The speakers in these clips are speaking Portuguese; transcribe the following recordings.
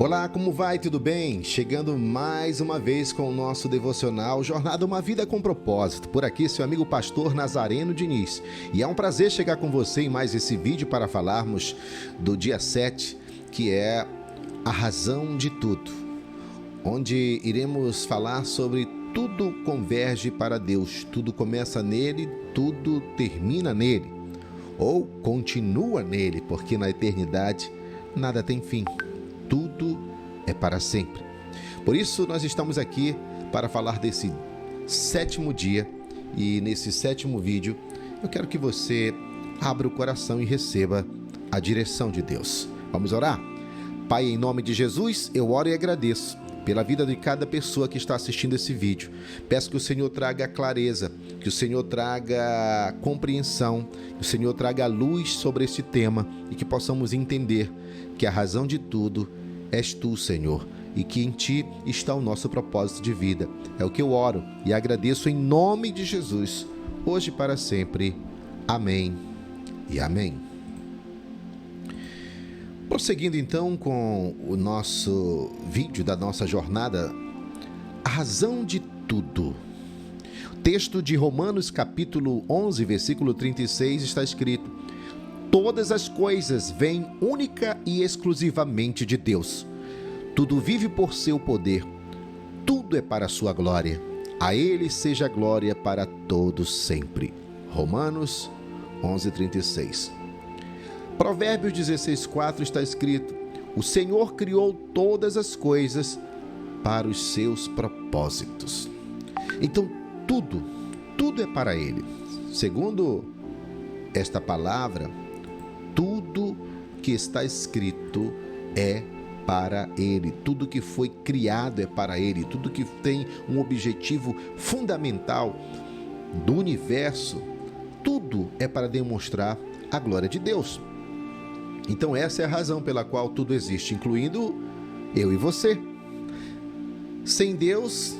Olá, como vai? Tudo bem? Chegando mais uma vez com o nosso devocional Jornada Uma Vida com Propósito. Por aqui, seu amigo pastor Nazareno Diniz. E é um prazer chegar com você em mais esse vídeo para falarmos do dia 7, que é a razão de tudo, onde iremos falar sobre tudo converge para Deus, tudo começa nele, tudo termina nele, ou continua nele, porque na eternidade nada tem fim. Tudo é para sempre. Por isso, nós estamos aqui para falar desse sétimo dia. E nesse sétimo vídeo, eu quero que você abra o coração e receba a direção de Deus. Vamos orar? Pai, em nome de Jesus, eu oro e agradeço pela vida de cada pessoa que está assistindo esse vídeo. Peço que o Senhor traga clareza, que o Senhor traga compreensão, que o Senhor traga luz sobre esse tema e que possamos entender que a razão de tudo és Tu, Senhor, e que em Ti está o nosso propósito de vida. É o que eu oro e agradeço em nome de Jesus, hoje e para sempre. Amém e amém. Prosseguindo então com o nosso vídeo da nossa jornada, a razão de tudo. O texto de Romanos capítulo 11, versículo 36 está escrito: todas as coisas vêm única e exclusivamente de Deus. Tudo vive por seu poder. Tudo é para a sua glória. A Ele seja glória para todos sempre. Romanos 11:36. Provérbios 16:4 está escrito: o Senhor criou todas as coisas para os seus propósitos. Então, tudo é para Ele. Segundo esta palavra, tudo que está escrito é para Ele. Tudo que foi criado é para Ele. Tudo que tem um objetivo fundamental do universo, tudo é para demonstrar a glória de Deus. Então essa é a razão pela qual tudo existe, incluindo eu e você. Sem Deus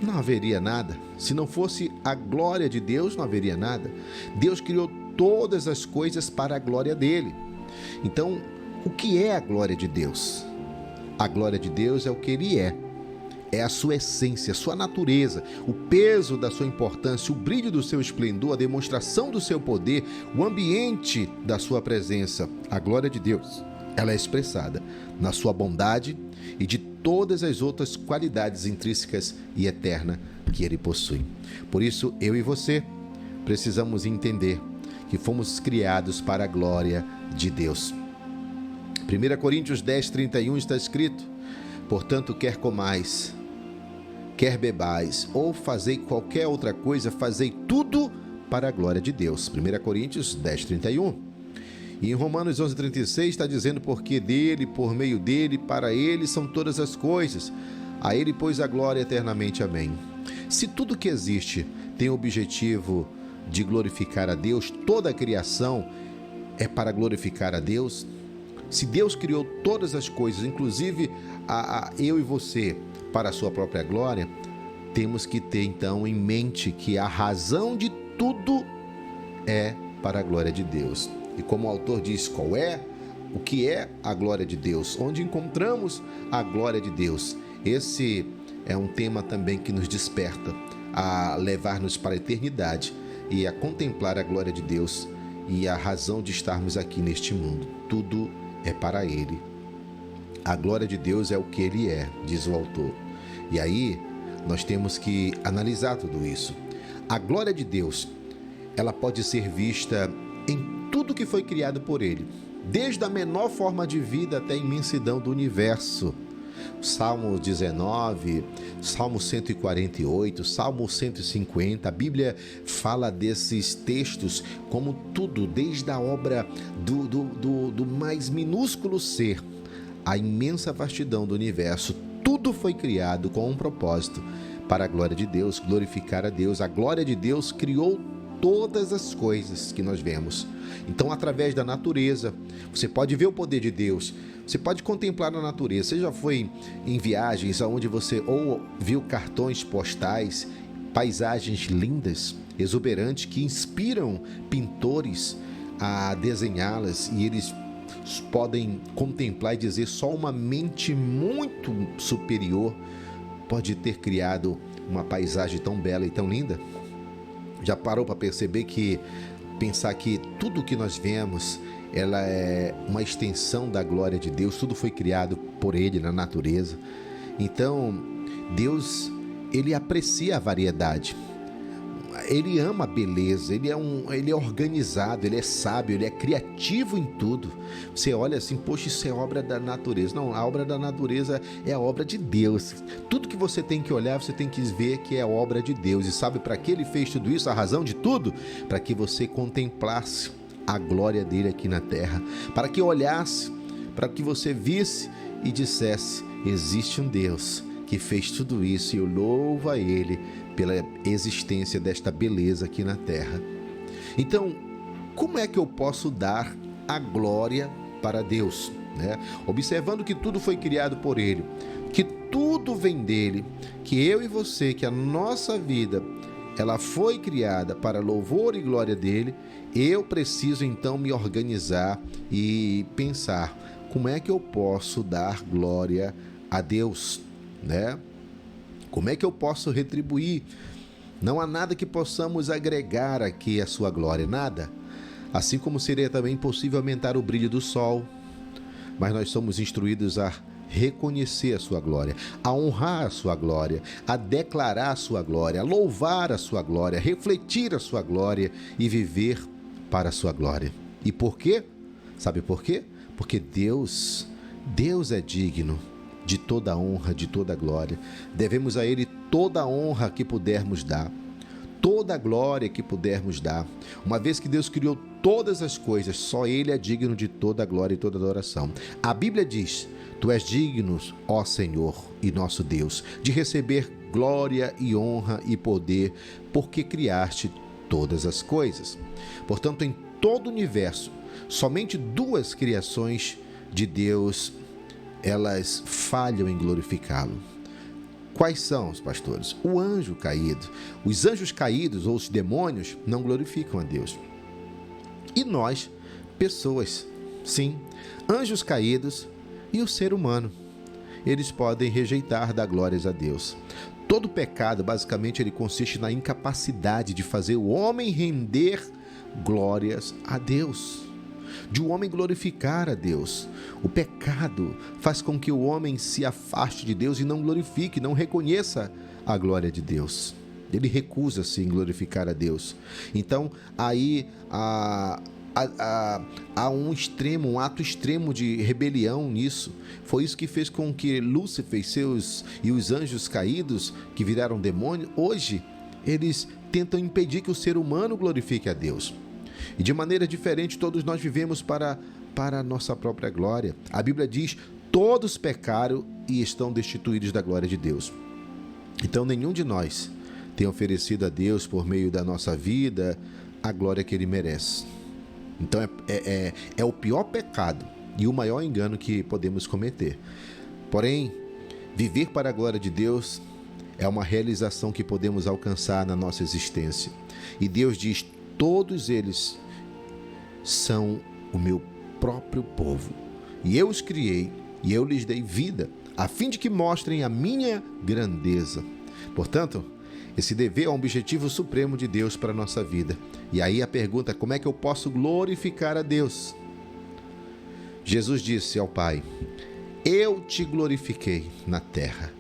não haveria nada. Se não fosse a glória de Deus, não haveria nada. Deus criou todas as coisas para a glória dele. Então, o que é a glória de Deus? A glória de Deus é o que Ele é a sua essência, a sua natureza, o peso da sua importância, o brilho do seu esplendor, a demonstração do seu poder, o ambiente da sua presença. A glória de Deus, ela é expressada na sua bondade e de todas as outras qualidades intrínsecas e eternas que Ele possui. Por isso, eu e você precisamos entender que fomos criados para a glória de Deus. 1 Coríntios 10:31 está escrito: portanto, quer comais, quer bebais, ou fazei qualquer outra coisa, fazei tudo para a glória de Deus. 1 Coríntios 10:31. E em Romanos 11:36 está dizendo: porque dele, por meio dele, para ele são todas as coisas. A ele, pois, a glória eternamente. Amém. Se tudo que existe tem o objetivo de glorificar a Deus, toda a criação é para glorificar a Deus. Se Deus criou todas as coisas, inclusive eu e você, para a sua própria glória, temos que ter então em mente que a razão de tudo é para a glória de Deus. E como o autor diz, o que é a glória de Deus? Onde encontramos a glória de Deus? Esse é um tema também que nos desperta a levar-nos para a eternidade e a contemplar a glória de Deus e a razão de estarmos aqui neste mundo. Tudo é para Ele. A glória de Deus é o que Ele é, diz o autor. E aí, nós temos que analisar tudo isso. A glória de Deus, ela pode ser vista em tudo que foi criado por Ele, desde a menor forma de vida até a imensidão do universo. Salmo 19, Salmo 148, Salmo 150, a Bíblia fala desses textos como tudo, desde a obra do mais minúsculo ser, a imensa vastidão do universo, tudo foi criado com um propósito, para a glória de Deus, glorificar a Deus. A glória de Deus criou todas as coisas que nós vemos. Então, através da natureza, você pode ver o poder de Deus, você pode contemplar a natureza. Você já foi em viagens onde você ou viu cartões postais, paisagens lindas, exuberantes, que inspiram pintores a desenhá-las, e eles podem contemplar e dizer só uma mente muito superior pode ter criado uma paisagem tão bela e tão linda? Já parou para perceber que pensar que tudo que nós vemos, ela é uma extensão da glória de Deus, tudo foi criado por Ele na natureza. Então, Deus, Ele aprecia a variedade. Ele ama a beleza, ele é organizado, ele é sábio, ele é criativo em tudo. Você olha assim, poxa, isso é obra da natureza. Não, a obra da natureza é a obra de Deus. Tudo que você tem que olhar, você tem que ver que é obra de Deus. E sabe para que ele fez tudo isso? A razão de tudo? Para que você contemplasse a glória dele aqui na terra. Para que olhasse, para que você visse e dissesse: existe um Deus que fez tudo isso e eu louvo a ele pela existência desta beleza aqui na terra. Então, como é que eu posso dar a glória para Deus, né? Observando que tudo foi criado por Ele, que tudo vem dele, que eu e você, que a nossa vida, ela foi criada para louvor e glória dele. Eu preciso então me organizar e pensar como é que eu posso dar glória a Deus, né? Como é que eu posso retribuir? Não há nada que possamos agregar aqui à sua glória, nada. Assim como seria também impossível aumentar o brilho do sol, mas nós somos instruídos a reconhecer a sua glória, a honrar a sua glória, a declarar a sua glória, a louvar a sua glória, a refletir a sua glória e viver para a sua glória. E por quê? Sabe por quê? Porque Deus é digno de toda a honra, de toda a glória. Devemos a Ele toda a honra que pudermos dar, toda a glória que pudermos dar. Uma vez que Deus criou todas as coisas, só Ele é digno de toda a glória e toda a adoração. A Bíblia diz: Tu és digno, ó Senhor e nosso Deus, de receber glória e honra e poder, porque criaste todas as coisas. Portanto, em todo o universo, somente duas criações de Deus, elas falham em glorificá-lo. Quais são os pastores? O anjo caído. Os anjos caídos ou os demônios não glorificam a Deus. E nós, pessoas, sim, anjos caídos e o ser humano, eles podem rejeitar dar glórias a Deus. Todo pecado, basicamente, ele consiste na incapacidade de fazer o homem render glórias a Deus, de o homem glorificar a Deus. O pecado faz com que o homem se afaste de Deus e não glorifique, não reconheça a glória de Deus. Ele recusa-se em glorificar a Deus. Então, aí há um extremo, um ato extremo de rebelião nisso. Foi isso que fez com que Lúcifer e os anjos caídos, que viraram demônios, hoje eles tentam impedir que o ser humano glorifique a Deus. E de maneira diferente, todos nós vivemos para a nossa própria glória. A Bíblia diz: todos pecaram e estão destituídos da glória de Deus. Então, nenhum de nós tem oferecido a Deus, por meio da nossa vida, a glória que Ele merece. Então, é o pior pecado e o maior engano que podemos cometer. Porém, viver para a glória de Deus é uma realização que podemos alcançar na nossa existência. E Deus diz: todos eles são o meu próprio povo, e eu os criei, e eu lhes dei vida, a fim de que mostrem a minha grandeza. Portanto, esse dever é um objetivo supremo de Deus para a nossa vida. E aí a pergunta: como é que eu posso glorificar a Deus? Jesus disse ao Pai: eu te glorifiquei na terra,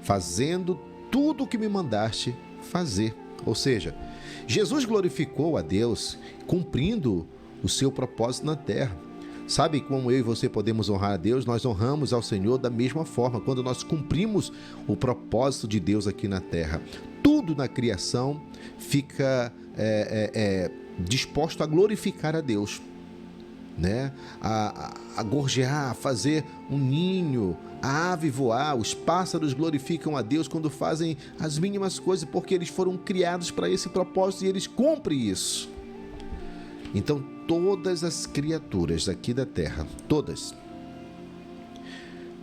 fazendo tudo o que me mandaste fazer. Ou seja, Jesus glorificou a Deus cumprindo o seu propósito na terra. Sabe como eu e você podemos honrar a Deus? Nós honramos ao Senhor da mesma forma, quando nós cumprimos o propósito de Deus aqui na terra. Tudo na criação fica disposto a glorificar a Deus, né? A gorjear, a fazer um ninho, a ave voar. Os pássaros glorificam a Deus quando fazem as mínimas coisas, porque eles foram criados para esse propósito e eles cumprem isso. Então, todas as criaturas aqui da terra, todas,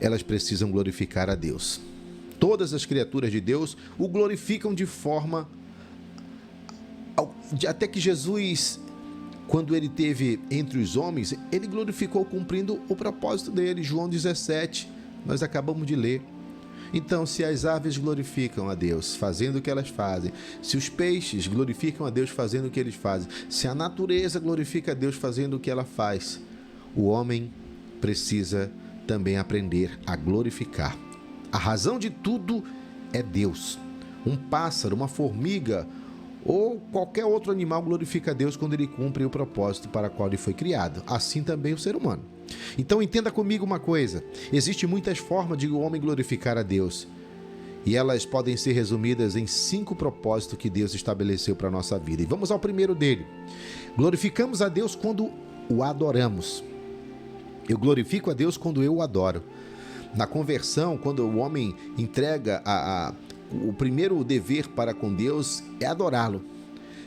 elas precisam glorificar a Deus. Todas as criaturas de Deus o glorificam de forma até que Jesus quando ele teve entre os homens, ele glorificou cumprindo o propósito dele. João 17, nós acabamos de ler. Então, se as aves glorificam a Deus fazendo o que elas fazem, se os peixes glorificam a Deus fazendo o que eles fazem, se a natureza glorifica a Deus fazendo o que ela faz, o homem precisa também aprender a glorificar. A razão de tudo é Deus. Um pássaro, uma formiga ou qualquer outro animal glorifica a Deus quando ele cumpre o propósito para o qual ele foi criado. Assim também o ser humano. Então entenda comigo uma coisa: existem muitas formas de o homem glorificar a Deus, e elas podem ser resumidas em 5 propósitos que Deus estabeleceu para a nossa vida. E vamos ao primeiro dele. Glorificamos a Deus quando o adoramos. Eu glorifico a Deus quando eu o adoro. Na conversão, quando o homem entrega o primeiro dever para com Deus é adorá-lo.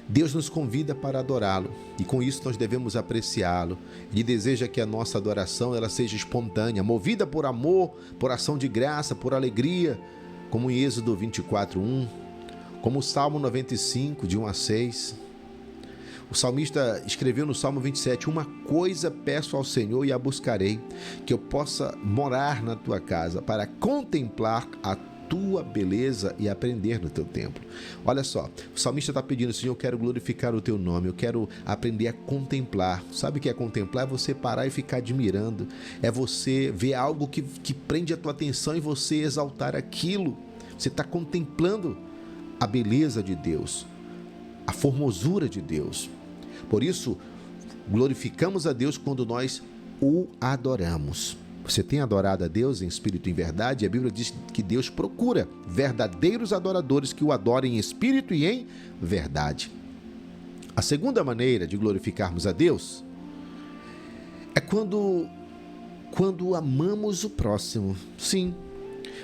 Deus nos convida para adorá-lo, e com isso nós devemos apreciá-lo. Ele deseja que a nossa adoração ela seja espontânea, movida por amor, por ação de graça, por alegria, como em Êxodo 24:1, como o Salmo 95, de 1 a 6. O salmista escreveu no Salmo 27: uma coisa peço ao Senhor e a buscarei, que eu possa morar na tua casa, para contemplar a tua beleza e aprender no teu templo. Olha só, o salmista está pedindo: Senhor, eu quero glorificar o teu nome, eu quero aprender a contemplar. Sabe o que é contemplar? É você parar e ficar admirando, é você ver algo que prende a tua atenção e você exaltar aquilo. Você está contemplando a beleza de Deus, a formosura de Deus. Por isso, glorificamos a Deus quando nós o adoramos. Você tem adorado a Deus em espírito e em verdade? A Bíblia diz que Deus procura verdadeiros adoradores que o adorem em espírito e em verdade. A segunda maneira de glorificarmos a Deus é quando amamos o próximo. Sim,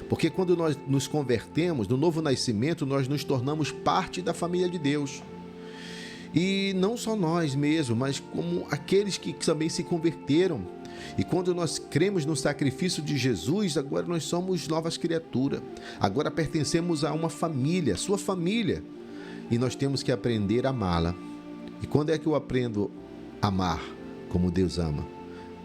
porque quando nós nos convertemos, no novo nascimento, nós nos tornamos parte da família de Deus. E não só nós mesmos, mas como aqueles que também se converteram. E quando nós cremos no sacrifício de Jesus, agora nós somos novas criaturas. Agora pertencemos a uma família, sua família. E nós temos que aprender a amá-la. E quando é que eu aprendo a amar como Deus ama?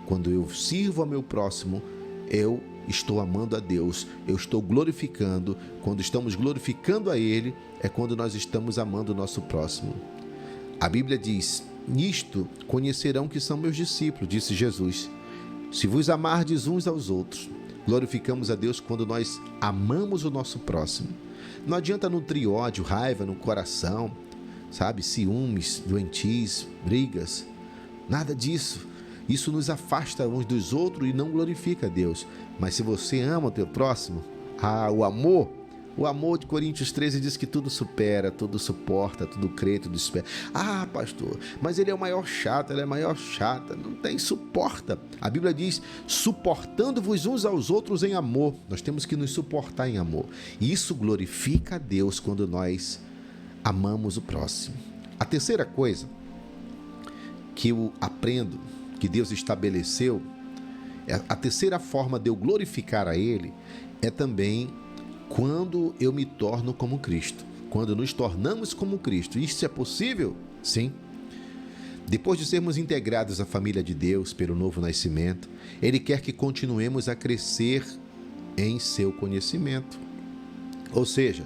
Quando eu sirvo ao meu próximo, eu estou amando a Deus, eu estou glorificando. Quando estamos glorificando a Ele, é quando nós estamos amando o nosso próximo. A Bíblia diz: nisto conhecerão que são meus discípulos, disse Jesus, se vos amardes uns aos outros. Glorificamos a Deus quando nós amamos o nosso próximo. Não adianta nutrir ódio, raiva no coração, sabe, ciúmes, doentios, brigas, nada disso. Isso nos afasta uns dos outros e não glorifica a Deus. Mas se você ama o teu próximo, o amor de Coríntios 13 diz que tudo supera, tudo suporta, tudo crê, tudo espera. Ah, pastor, mas ele é o maior chato, ela é a maior chata. Não tem, suporta. A Bíblia diz: suportando-vos uns aos outros em amor. Nós temos que nos suportar em amor. E isso glorifica a Deus quando nós amamos o próximo. A terceira coisa que eu aprendo, que Deus estabeleceu, a terceira forma de eu glorificar a Ele é também quando eu me torno como Cristo, quando nos tornamos como Cristo. Isso é possível? Sim. Depois de sermos integrados à família de Deus pelo novo nascimento, Ele quer que continuemos a crescer em seu conhecimento. Ou seja,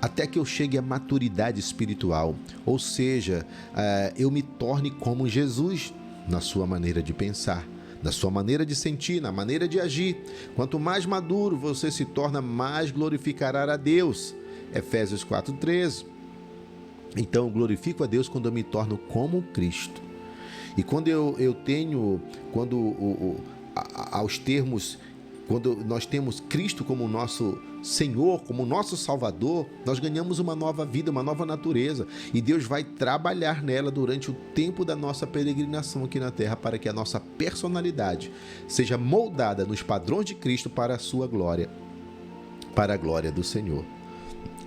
até que eu chegue à maturidade espiritual, ou seja, eu me torne como Jesus na sua maneira de pensar, na sua maneira de sentir, na maneira de agir. Quanto mais maduro você se torna, mais glorificará a Deus. Efésios 4:13. Então eu glorifico a Deus quando eu me torno como Cristo. E quando quando nós temos Cristo como nosso Senhor, como nosso Salvador, nós ganhamos uma nova vida, uma nova natureza. E Deus vai trabalhar nela durante o tempo da nossa peregrinação aqui na Terra, para que a nossa personalidade seja moldada nos padrões de Cristo para a sua glória, para a glória do Senhor.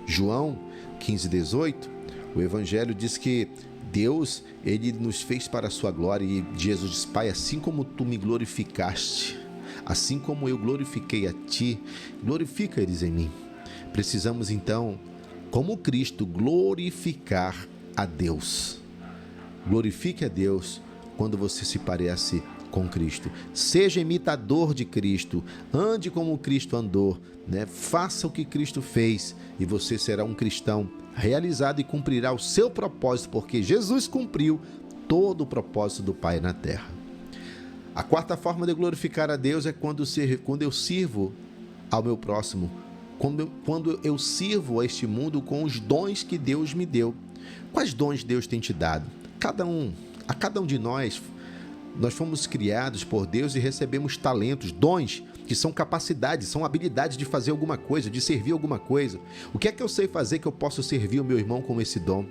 João 15:18, o Evangelho diz que Deus, Ele nos fez para a sua glória, e Jesus diz: Pai, assim como tu me glorificaste, assim como eu glorifiquei a ti, glorifica eles em mim. Precisamos então, como Cristo, glorificar a Deus. Glorifique a Deus quando você se parece com Cristo. Seja imitador de Cristo. Ande como Cristo andou, né? Faça o que Cristo fez e você será um cristão realizado e cumprirá o seu propósito, porque Jesus cumpriu todo o propósito do Pai na terra. A quarta forma de glorificar a Deus é quando eu sirvo ao meu próximo, quando eu sirvo a este mundo com os dons que Deus me deu. Quais dons Deus tem te dado? A cada um de nós fomos criados por Deus e recebemos talentos, dons, que são capacidades, são habilidades de fazer alguma coisa, de servir alguma coisa. O que é que eu sei fazer que eu posso servir o meu irmão com esse dom?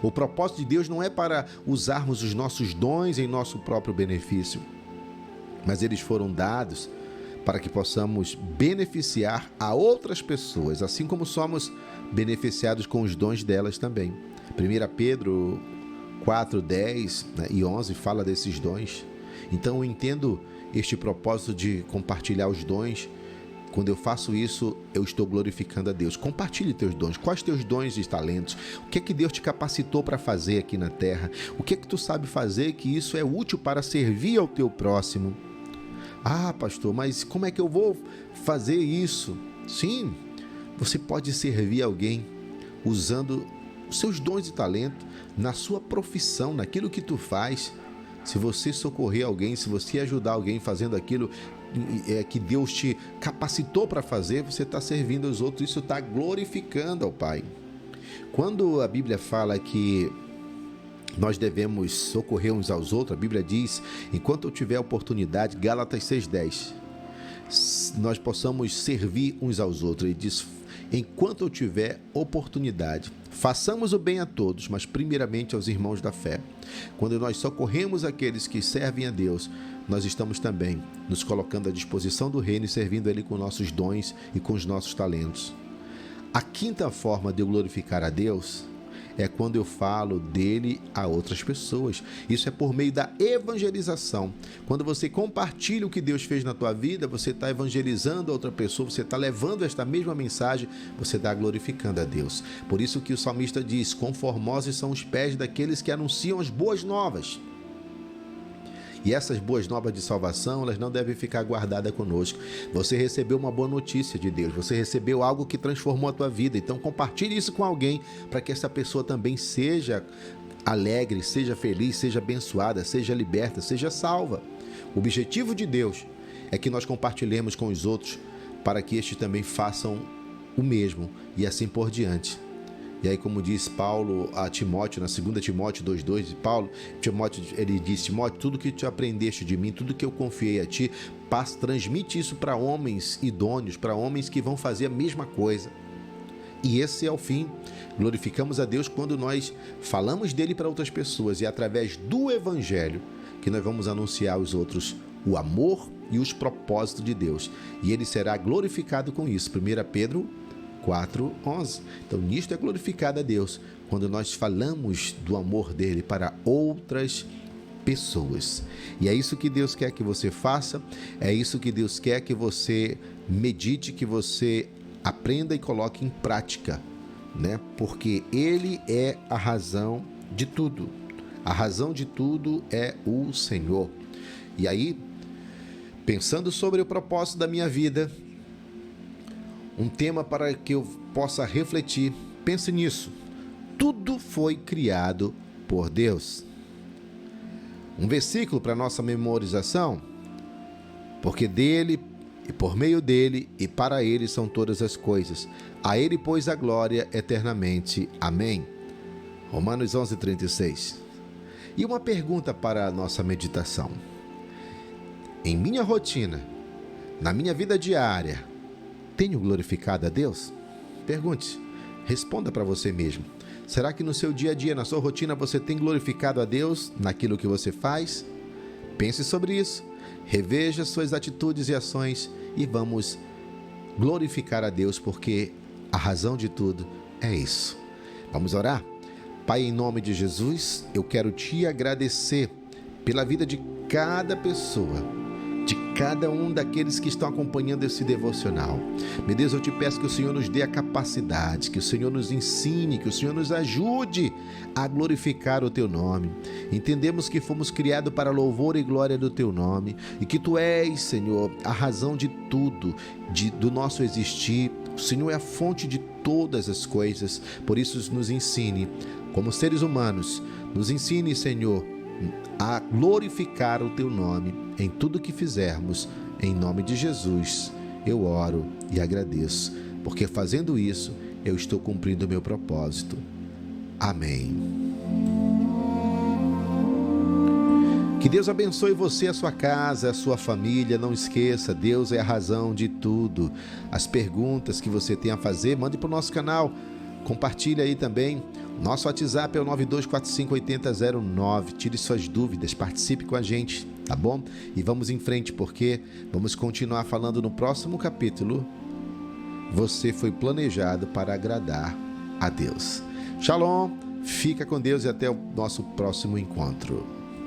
O propósito de Deus não é para usarmos os nossos dons em nosso próprio benefício, mas eles foram dados para que possamos beneficiar a outras pessoas, assim como somos beneficiados com os dons delas também. 1 Pedro 4, 10 e 11 fala desses dons. Então eu entendo este propósito de compartilhar os dons. Quando eu faço isso, eu estou glorificando a Deus. Compartilhe teus dons. Quais teus dons e talentos? O que é que Deus te capacitou para fazer aqui na terra? O que é que tu sabe fazer que isso é útil para servir ao teu próximo? Ah, pastor, mas como é que eu vou fazer isso? Sim, você pode servir alguém usando os seus dons e talentos na sua profissão, naquilo que tu faz. Se você socorrer alguém, se você ajudar alguém fazendo aquilo que Deus te capacitou para fazer, você está servindo aos outros, isso está glorificando ao Pai. Quando a Bíblia fala que nós devemos socorrer uns aos outros, a Bíblia diz, enquanto eu tiver oportunidade, Gálatas 6,10, nós possamos servir uns aos outros. Ele diz, enquanto eu tiver oportunidade, façamos o bem a todos, mas primeiramente aos irmãos da fé. Quando nós socorremos aqueles que servem a Deus, nós estamos também nos colocando à disposição do reino e servindo Ele com nossos dons e com os nossos talentos. A quinta forma de eu glorificar a Deus é quando eu falo dele a outras pessoas. Isso é por meio da evangelização. Quando você compartilha o que Deus fez na tua vida, você está evangelizando a outra pessoa, você está levando esta mesma mensagem, você está glorificando a Deus. Por isso que o salmista diz, conformosos são os pés daqueles que anunciam as boas novas. E essas boas novas de salvação, elas não devem ficar guardadas conosco. Você recebeu uma boa notícia de Deus, você recebeu algo que transformou a tua vida. Então compartilhe isso com alguém para que essa pessoa também seja alegre, seja feliz, seja abençoada, seja liberta, seja salva. O objetivo de Deus é que nós compartilhemos com os outros para que estes também façam o mesmo e assim por diante. E aí, como diz Paulo a Timóteo, na 2 Timóteo 2,2, ele diz, Timóteo, tudo que tu aprendeste de mim, tudo que eu confiei a ti, transmite isso para homens idôneos, para homens que vão fazer a mesma coisa. E esse é o fim. Glorificamos a Deus quando nós falamos dele para outras pessoas e é através do Evangelho que nós vamos anunciar aos outros o amor e os propósitos de Deus. E ele será glorificado com isso. 1 Pedro 4:11. Então, nisto é glorificado a Deus, quando nós falamos do amor dele para outras pessoas. E é isso que Deus quer que você faça, é isso que Deus quer que você medite, que você aprenda e coloque em prática, né? Porque ele é a razão de tudo. A razão de tudo é o Senhor. E aí, pensando sobre o propósito da minha vida, um tema para que eu possa refletir, pense nisso. Tudo foi criado por Deus. Um versículo para nossa memorização, porque dele, e por meio dele, e para ele são todas as coisas. A ele, pois, a glória eternamente. Amém. Romanos 11:36. E uma pergunta para a nossa meditação. Em minha rotina, na minha vida diária, tenho glorificado a Deus? Pergunte, responda para você mesmo. Será que no seu dia a dia, na sua rotina, você tem glorificado a Deus naquilo que você faz? Pense sobre isso, reveja suas atitudes e ações e vamos glorificar a Deus, porque a razão de tudo é isso. Vamos orar? Pai, em nome de Jesus, eu quero te agradecer pela vida de cada pessoa, de cada um daqueles que estão acompanhando esse devocional. Meu Deus, eu te peço que o Senhor nos dê a capacidade, que o Senhor nos ensine, que o Senhor nos ajude a glorificar o teu nome. Entendemos que fomos criados para louvor e glória do teu nome e que tu és, Senhor, a razão de tudo, do nosso existir. O Senhor é a fonte de todas as coisas, por isso nos ensine, como seres humanos, nos ensine, Senhor, a glorificar o teu nome em tudo que fizermos. Em nome de Jesus, eu oro e agradeço, porque fazendo isso, eu estou cumprindo o meu propósito. Amém. Que Deus abençoe você, a sua casa, a sua família. Não esqueça, Deus é a razão de tudo. As perguntas que você tem a fazer, mande para o nosso canal. Compartilhe aí também. Nosso WhatsApp é o 92458009. Tire suas dúvidas, participe com a gente, tá bom? E vamos em frente, porque vamos continuar falando no próximo capítulo. Você foi planejado para agradar a Deus. Shalom, fica com Deus e até o nosso próximo encontro.